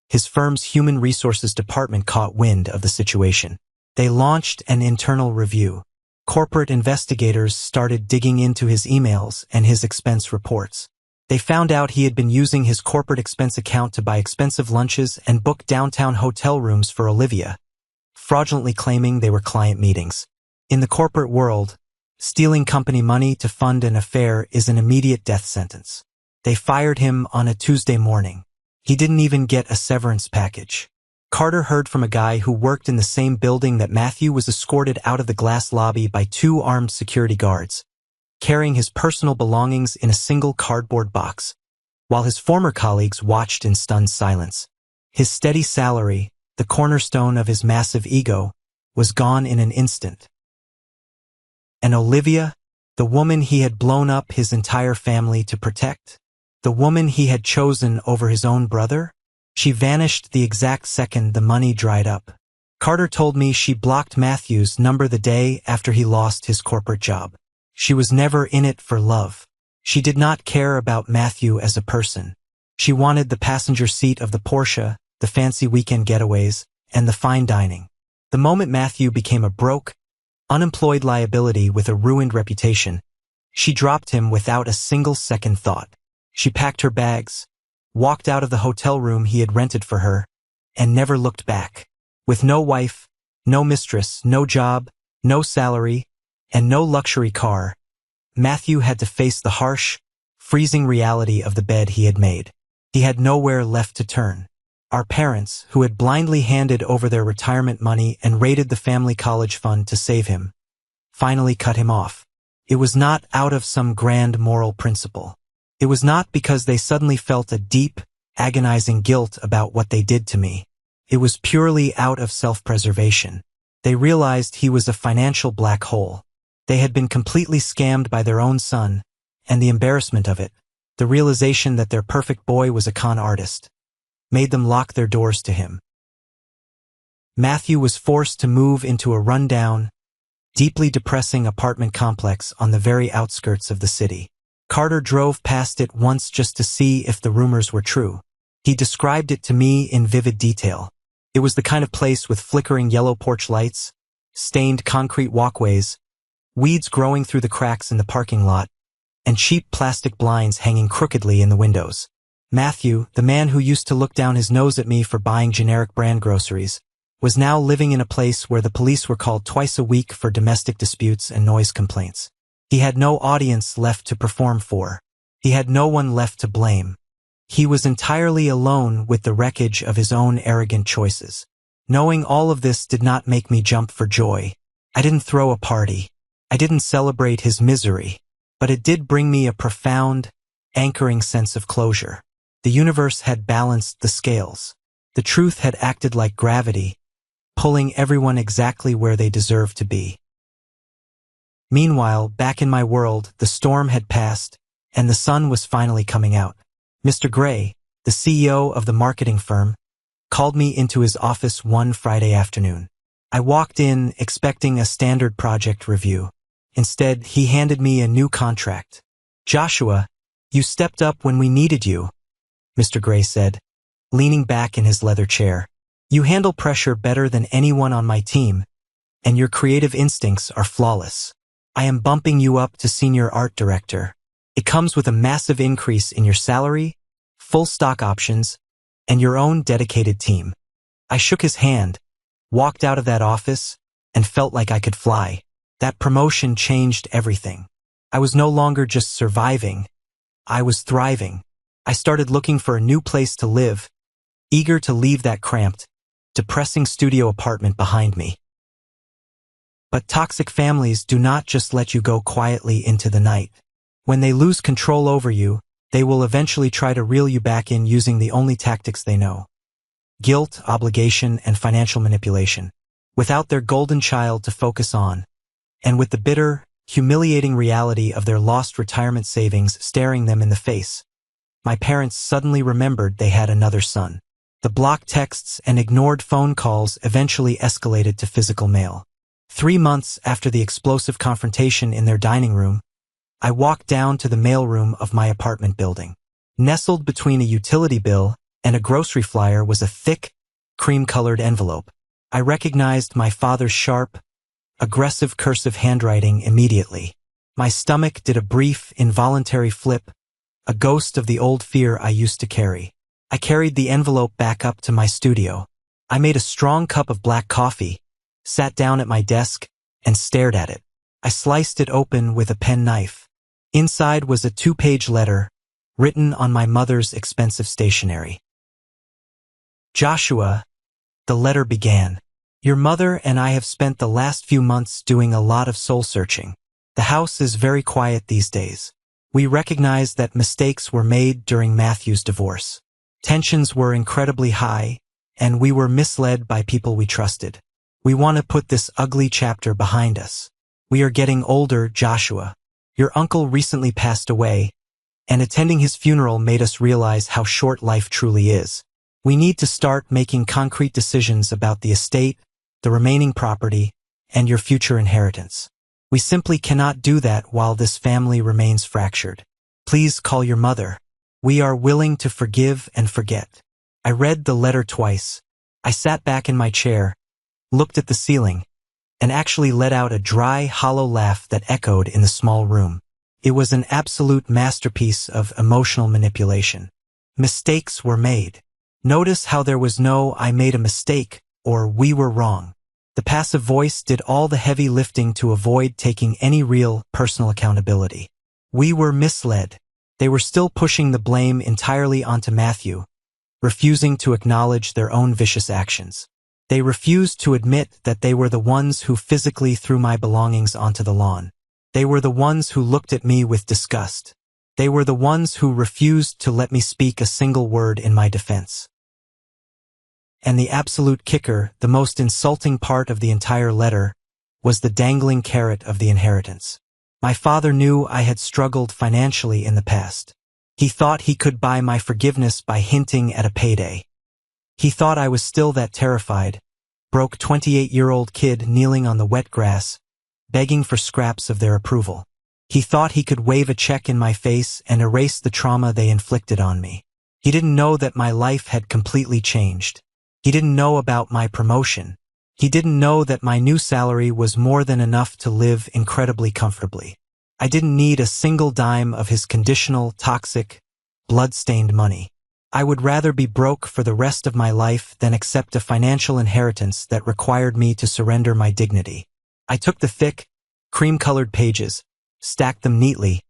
his firm's human resources department caught wind of the situation. They launched an internal review. Corporate investigators started digging into his emails and his expense reports. They found out he had been using his corporate expense account to buy expensive lunches and book downtown hotel rooms for Olivia, fraudulently claiming they were client meetings. In the corporate world, stealing company money to fund an affair is an immediate death sentence. They fired him on a Tuesday morning. He didn't even get a severance package. Carter heard from a guy who worked in the same building that Matthew was escorted out of the glass lobby by 2 armed security guards, carrying his personal belongings in a single cardboard box, while his former colleagues watched in stunned silence. His steady salary, the cornerstone of his massive ego, was gone in an instant. And Olivia, the woman he had blown up his entire family to protect? The woman he had chosen over his own brother? She vanished the exact second the money dried up. Carter told me she blocked Matthew's number the day after he lost his corporate job. She was never in it for love. She did not care about Matthew as a person. She wanted the passenger seat of the Porsche, the fancy weekend getaways, and the fine dining. The moment Matthew became a broke, unemployed liability with a ruined reputation, she dropped him without a single second thought. She packed her bags, walked out of the hotel room he had rented for her, and never looked back. With no wife, no mistress, no job, no salary, and no luxury car, Matthew had to face the harsh, freezing reality of the bed he had made. He had nowhere left to turn. Our parents, who had blindly handed over their retirement money and raided the family college fund to save him, finally cut him off. It was not out of some grand moral principle. It was not because they suddenly felt a deep, agonizing guilt about what they did to me. It was purely out of self-preservation. They realized he was a financial black hole. They had been completely scammed by their own son, and the embarrassment of it, the realization that their perfect boy was a con artist, made them lock their doors to him. Matthew was forced to move into a rundown, deeply depressing apartment complex on the very outskirts of the city. Carter drove past it once just to see if the rumors were true. He described it to me in vivid detail. It was the kind of place with flickering yellow porch lights, stained concrete walkways, weeds growing through the cracks in the parking lot, and cheap plastic blinds hanging crookedly in the windows. Matthew, the man who used to look down his nose at me for buying generic brand groceries, was now living in a place where the police were called twice a week for domestic disputes and noise complaints. He had no audience left to perform for. He had no one left to blame. He was entirely alone with the wreckage of his own arrogant choices. Knowing all of this did not make me jump for joy. I didn't throw a party. I didn't celebrate his misery. But it did bring me a profound, anchoring sense of closure. The universe had balanced the scales. The truth had acted like gravity, pulling everyone exactly where they deserved to be. Meanwhile, back in my world, the storm had passed, and the sun was finally coming out. Mr. Qley, the CEO of the marketing firm, called me into his office one Friday afternoon. I walked in expecting a standard project review. Instead, he handed me a new contract. "Joshua, you stepped up when we needed you," Mr. Qley said, leaning back in his leather chair. "You handle pressure better than anyone on my team, and your creative instincts are flawless. I am bumping you up to senior art director. It comes with a massive increase in your salary, full stock options, and your own dedicated team." I shook his hand, walked out of that office, and felt like I could fly. That promotion changed everything. I was no longer just surviving. I was thriving. I started looking for a new place to live, eager to leave that cramped, depressing studio apartment behind me. But toxic families do not just let you go quietly into the night. When they lose control over you, they will eventually try to reel you back in using the only tactics they know: guilt, obligation, and financial manipulation. Without their golden child to focus on, and with the bitter, humiliating reality of their lost retirement savings staring them in the face, my parents suddenly remembered they had another son. The blocked texts and ignored phone calls eventually escalated to physical mail. 3 months after the explosive confrontation in their dining room, I walked down to the mailroom of my apartment building. Nestled between a utility bill and a grocery flyer was a thick, cream-colored envelope. I recognized my father's sharp, aggressive cursive handwriting immediately. My stomach did a brief, involuntary flip, a ghost of the old fear I used to carry. I carried the envelope back up to my studio. I made a strong cup of black coffee, sat down at my desk, and stared at it. I sliced it open with a penknife. Inside was a 2-page letter, written on my mother's expensive stationery. Joshua, the letter began. Your mother and I have spent the last few months doing a lot of soul-searching. The house is very quiet these days. We recognize that mistakes were made during Matthew's divorce. Tensions were incredibly high, and we were misled by people we trusted. We want to put this ugly chapter behind us. We are getting older, Joshua. Your uncle recently passed away, and attending his funeral made us realize how short life truly is. We need to start making concrete decisions about the estate, the remaining property, and your future inheritance. We simply cannot do that while this family remains fractured. Please call your mother. We are willing to forgive and forget. I read the letter twice. I sat back in my chair, looked at the ceiling, and actually let out a dry, hollow laugh that echoed in the small room. It was an absolute masterpiece of emotional manipulation. Mistakes were made. Notice how there was no "I made a mistake" or "we were wrong." The passive voice did all the heavy lifting to avoid taking any real, personal accountability. We were misled. They were still pushing the blame entirely onto Matthew, refusing to acknowledge their own vicious actions. They refused to admit that they were the ones who physically threw my belongings onto the lawn. They were the ones who looked at me with disgust. They were the ones who refused to let me speak a single word in my defense. And the absolute kicker, the most insulting part of the entire letter, was the dangling carrot of the inheritance. My father knew I had struggled financially in the past. He thought he could buy my forgiveness by hinting at a payday. He thought I was still that terrified, broke 28-year-old kid kneeling on the wet grass, begging for scraps of their approval. He thought he could wave a check in my face and erase the trauma they inflicted on me. He didn't know that my life had completely changed. He didn't know about my promotion. He didn't know that my new salary was more than enough to live incredibly comfortably. I didn't need a single dime of his conditional, toxic, blood-stained money. I would rather be broke for the rest of my life than accept a financial inheritance that required me to surrender my dignity. I took the thick, cream-colored pages, stacked them neatly,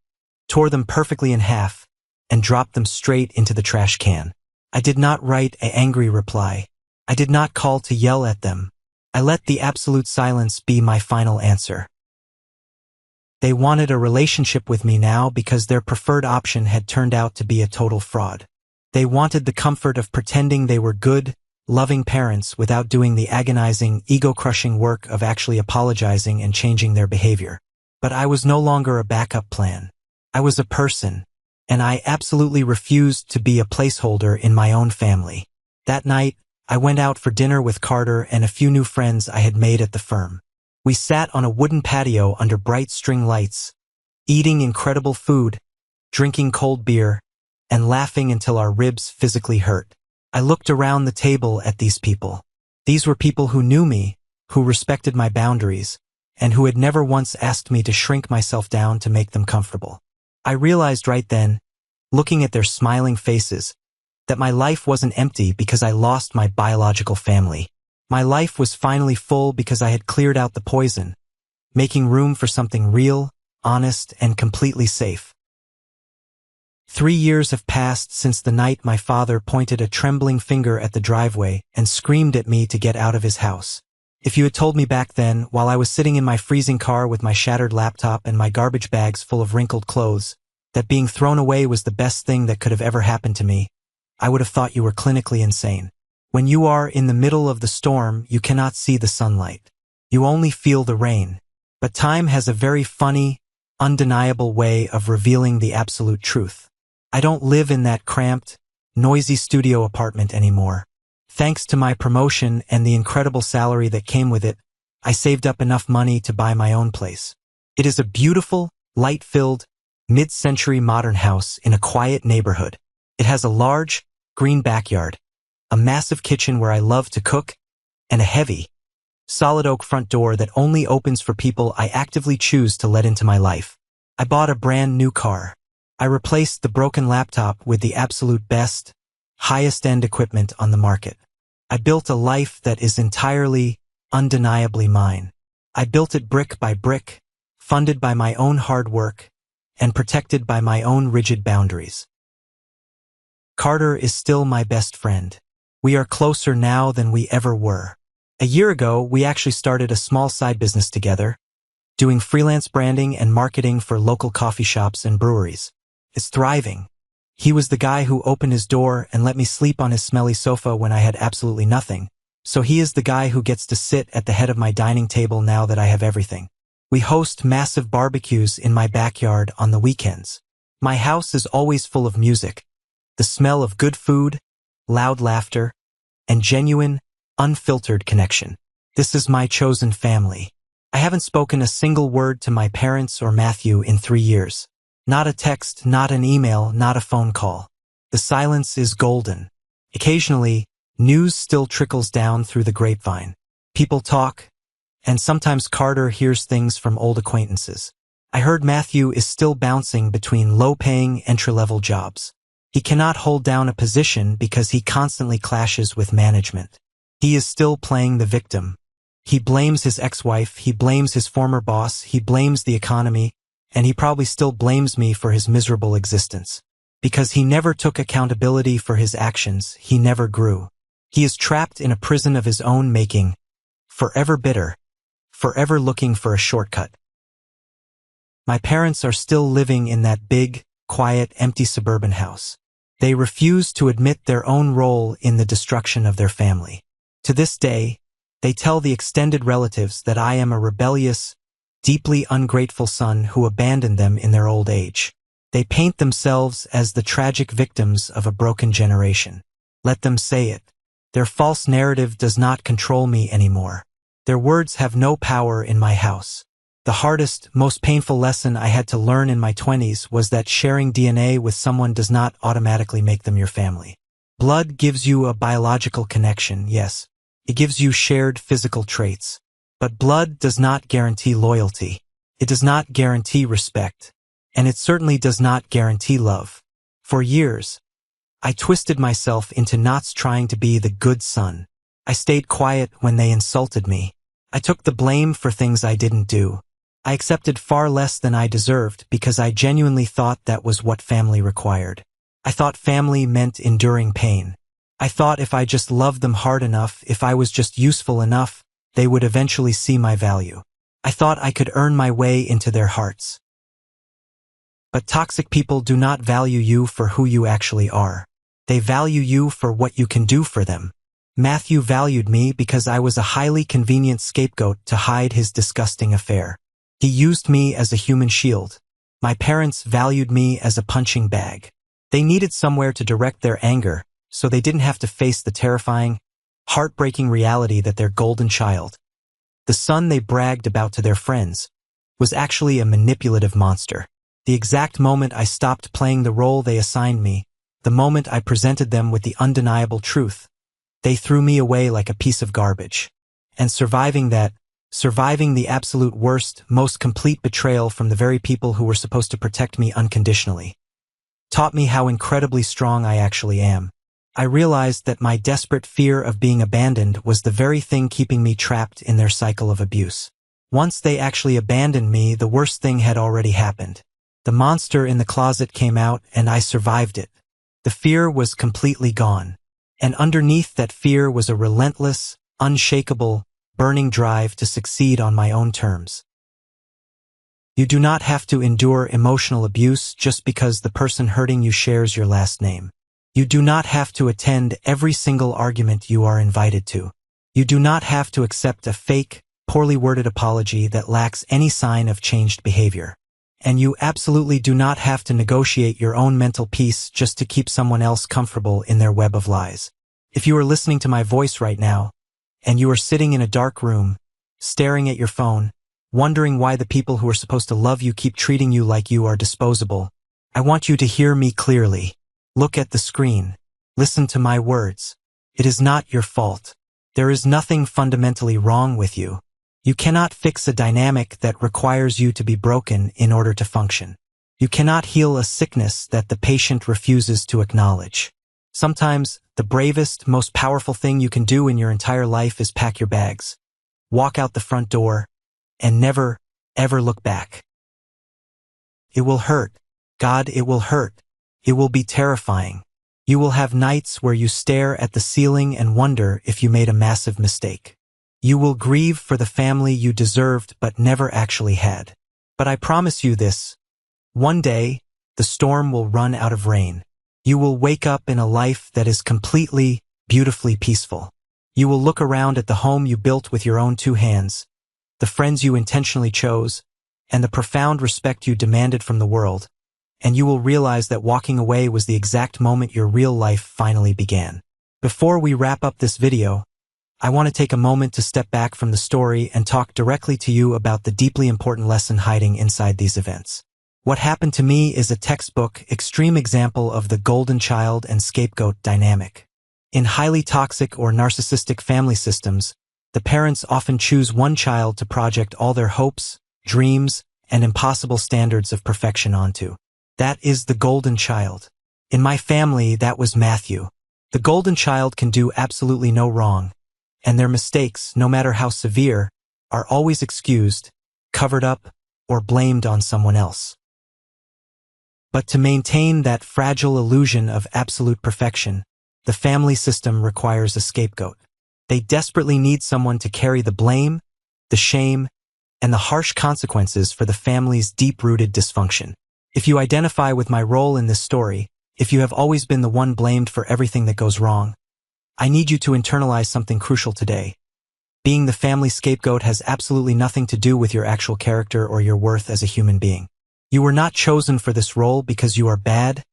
tore them perfectly in half, and dropped them straight into the trash can. I did not write an angry reply. I did not call to yell at them. I let the absolute silence be my final answer. They wanted a relationship with me now because their preferred option had turned out to be a total fraud. They wanted the comfort of pretending they were good, loving parents without doing the agonizing, ego-crushing work of actually apologizing and changing their behavior. But I was no longer a backup plan. I was a person, and I absolutely refused to be a placeholder in my own family. That night, I went out for dinner with Carter and a few new friends I had made at the firm. We sat on a wooden patio under bright string lights, eating incredible food, drinking cold beer, and laughing until our ribs physically hurt. I looked around the table at these people. These were people who knew me, who respected my boundaries, and who had never once asked me to shrink myself down to make them comfortable. I realized right then, looking at their smiling faces, that my life wasn't empty because I lost my biological family. My life was finally full because I had cleared out the poison, making room for something real, honest, and completely safe. 3 years have passed since the night my father pointed a trembling finger at the driveway and screamed at me to get out of his house. If you had told me back then, while I was sitting in my freezing car with my shattered laptop and my garbage bags full of wrinkled clothes, that being thrown away was the best thing that could have ever happened to me, I would have thought you were clinically insane. When you are in the middle of the storm, you cannot see the sunlight. You only feel the rain. But time has a very funny, undeniable way of revealing the absolute truth. I don't live in that cramped, noisy studio apartment anymore. Thanks to my promotion and the incredible salary that came with it, I saved up enough money to buy my own place. It is a beautiful, light-filled, mid-century modern house in a quiet neighborhood. It has a large, green backyard, a massive kitchen where I love to cook, and a heavy, solid oak front door that only opens for people I actively choose to let into my life. I bought a brand new car. I replaced the broken laptop with the absolute best, highest-end equipment on the market. I built a life that is entirely, undeniably mine. I built it brick by brick, funded by my own hard work, and protected by my own rigid boundaries. Carter is still my best friend. We are closer now than we ever were. A year ago, we actually started a small side business together, doing freelance branding and marketing for local coffee shops and breweries. It's thriving. He was the guy who opened his door and let me sleep on his smelly sofa when I had absolutely nothing. So he is the guy who gets to sit at the head of my dining table now that I have everything. We host massive barbecues in my backyard on the weekends. My house is always full of music, the smell of good food, loud laughter, and genuine, unfiltered connection. This is my chosen family. I haven't spoken a single word to my parents or Matthew in 3 years. Not a text, not an email, not a phone call. The silence is golden. Occasionally, news still trickles down through the grapevine. People talk, and sometimes Carter hears things from old acquaintances. I heard Matthew is still bouncing between low-paying entry-level jobs. He cannot hold down a position because he constantly clashes with management. He is still playing the victim. He blames his ex-wife, he blames his former boss, he blames the economy, and he probably still blames me for his miserable existence. Because he never took accountability for his actions, he never grew. He is trapped in a prison of his own making, forever bitter, forever looking for a shortcut. My parents are still living in that big, quiet, empty suburban house. They refuse to admit their own role in the destruction of their family. To this day, they tell the extended relatives that I am a rebellious, deeply ungrateful son who abandoned them in their old age. They paint themselves as the tragic victims of a broken generation. Let them say it. Their false narrative does not control me anymore. Their words have no power in my house. The hardest, most painful lesson I had to learn in my 20s was that sharing DNA with someone does not automatically make them your family. Blood gives you a biological connection, yes. It gives you shared physical traits. But blood does not guarantee loyalty. It does not guarantee respect. And it certainly does not guarantee love. For years, I twisted myself into knots trying to be the good son. I stayed quiet when they insulted me. I took the blame for things I didn't do. I accepted far less than I deserved because I genuinely thought that was what family required. I thought family meant enduring pain. I thought if I just loved them hard enough, if I was just useful enough, they would eventually see my value. I thought I could earn my way into their hearts. But toxic people do not value you for who you actually are. They value you for what you can do for them. Matthew valued me because I was a highly convenient scapegoat to hide his disgusting affair. He used me as a human shield. My parents valued me as a punching bag. They needed somewhere to direct their anger, so they didn't have to face the terrifying, heartbreaking reality that their golden child, the son they bragged about to their friends, was actually a manipulative monster. The exact moment I stopped playing the role they assigned me, the moment I presented them with the undeniable truth, they threw me away like a piece of garbage. And surviving the absolute worst, most complete betrayal from the very people who were supposed to protect me unconditionally, taught me how incredibly strong I actually am. I realized that my desperate fear of being abandoned was the very thing keeping me trapped in their cycle of abuse. Once they actually abandoned me, the worst thing had already happened. The monster in the closet came out and I survived it. The fear was completely gone. And underneath that fear was a relentless, unshakable, burning drive to succeed on my own terms. You do not have to endure emotional abuse just because the person hurting you shares your last name. You do not have to attend every single argument you are invited to. You do not have to accept a fake, poorly worded apology that lacks any sign of changed behavior. And you absolutely do not have to negotiate your own mental peace just to keep someone else comfortable in their web of lies. If you are listening to my voice right now, and you are sitting in a dark room, staring at your phone, wondering why the people who are supposed to love you keep treating you like you are disposable. I want you to hear me clearly. Look at the screen. Listen to my words. It is not your fault. There is nothing fundamentally wrong with you. You cannot fix a dynamic that requires you to be broken in order to function. You cannot heal a sickness that the patient refuses to acknowledge. Sometimes, the bravest, most powerful thing you can do in your entire life is pack your bags, walk out the front door, and never, ever look back. It will hurt. God, it will hurt. It will be terrifying. You will have nights where you stare at the ceiling and wonder if you made a massive mistake. You will grieve for the family you deserved but never actually had. But I promise you this. One day, the storm will run out of rain. You will wake up in a life that is completely, beautifully peaceful. You will look around at the home you built with your own 2 hands, the friends you intentionally chose, and the profound respect you demanded from the world, and you will realize that walking away was the exact moment your real life finally began. Before we wrap up this video, I want to take a moment to step back from the story and talk directly to you about the deeply important lesson hiding inside these events. What happened to me is a textbook, extreme example of the golden child and scapegoat dynamic. In highly toxic or narcissistic family systems, the parents often choose one child to project all their hopes, dreams, and impossible standards of perfection onto. That is the golden child. In my family, that was Matthew. The golden child can do absolutely no wrong, and their mistakes, no matter how severe, are always excused, covered up, or blamed on someone else. But to maintain that fragile illusion of absolute perfection, the family system requires a scapegoat. They desperately need someone to carry the blame, the shame, and the harsh consequences for the family's deep-rooted dysfunction. If you identify with my role in this story, if you have always been the one blamed for everything that goes wrong, I need you to internalize something crucial today. Being the family scapegoat has absolutely nothing to do with your actual character or your worth as a human being. You were not chosen for this role because you are bad,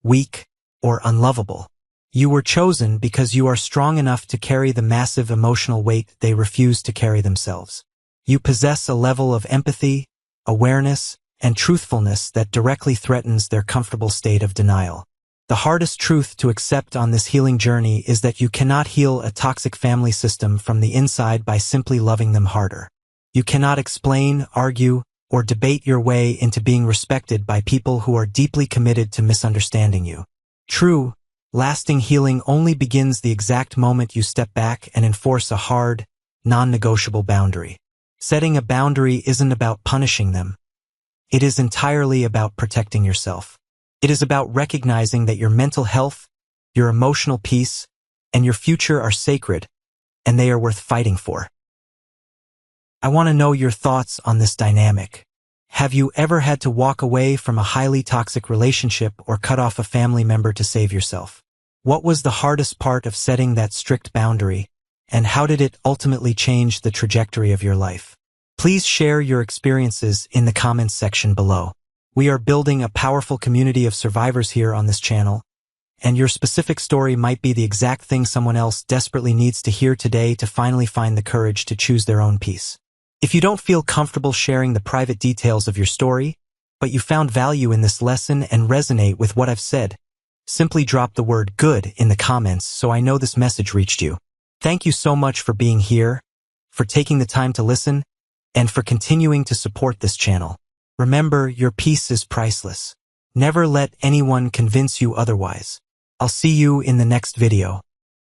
weak, or unlovable. You were chosen because you are strong enough to carry the massive emotional weight they refuse to carry themselves. You possess a level of empathy, awareness, and truthfulness that directly threatens their comfortable state of denial. The hardest truth to accept on this healing journey is that you cannot heal a toxic family system from the inside by simply loving them harder. You cannot explain, argue, or debate your way into being respected by people who are deeply committed to misunderstanding you. True, lasting healing only begins the exact moment you step back and enforce a hard, non-negotiable boundary. Setting a boundary isn't about punishing them. It is entirely about protecting yourself. It is about recognizing that your mental health, your emotional peace, and your future are sacred, and they are worth fighting for. I want to know your thoughts on this dynamic. Have you ever had to walk away from a highly toxic relationship or cut off a family member to save yourself? What was the hardest part of setting that strict boundary, and how did it ultimately change the trajectory of your life? Please share your experiences in the comments section below. We are building a powerful community of survivors here on this channel, and your specific story might be the exact thing someone else desperately needs to hear today to finally find the courage to choose their own peace. If you don't feel comfortable sharing the private details of your story, but you found value in this lesson and resonate with what I've said, simply drop the word "good" in the comments so I know this message reached you. Thank you so much for being here, for taking the time to listen, and for continuing to support this channel. Remember, your peace is priceless. Never let anyone convince you otherwise. I'll see you in the next video.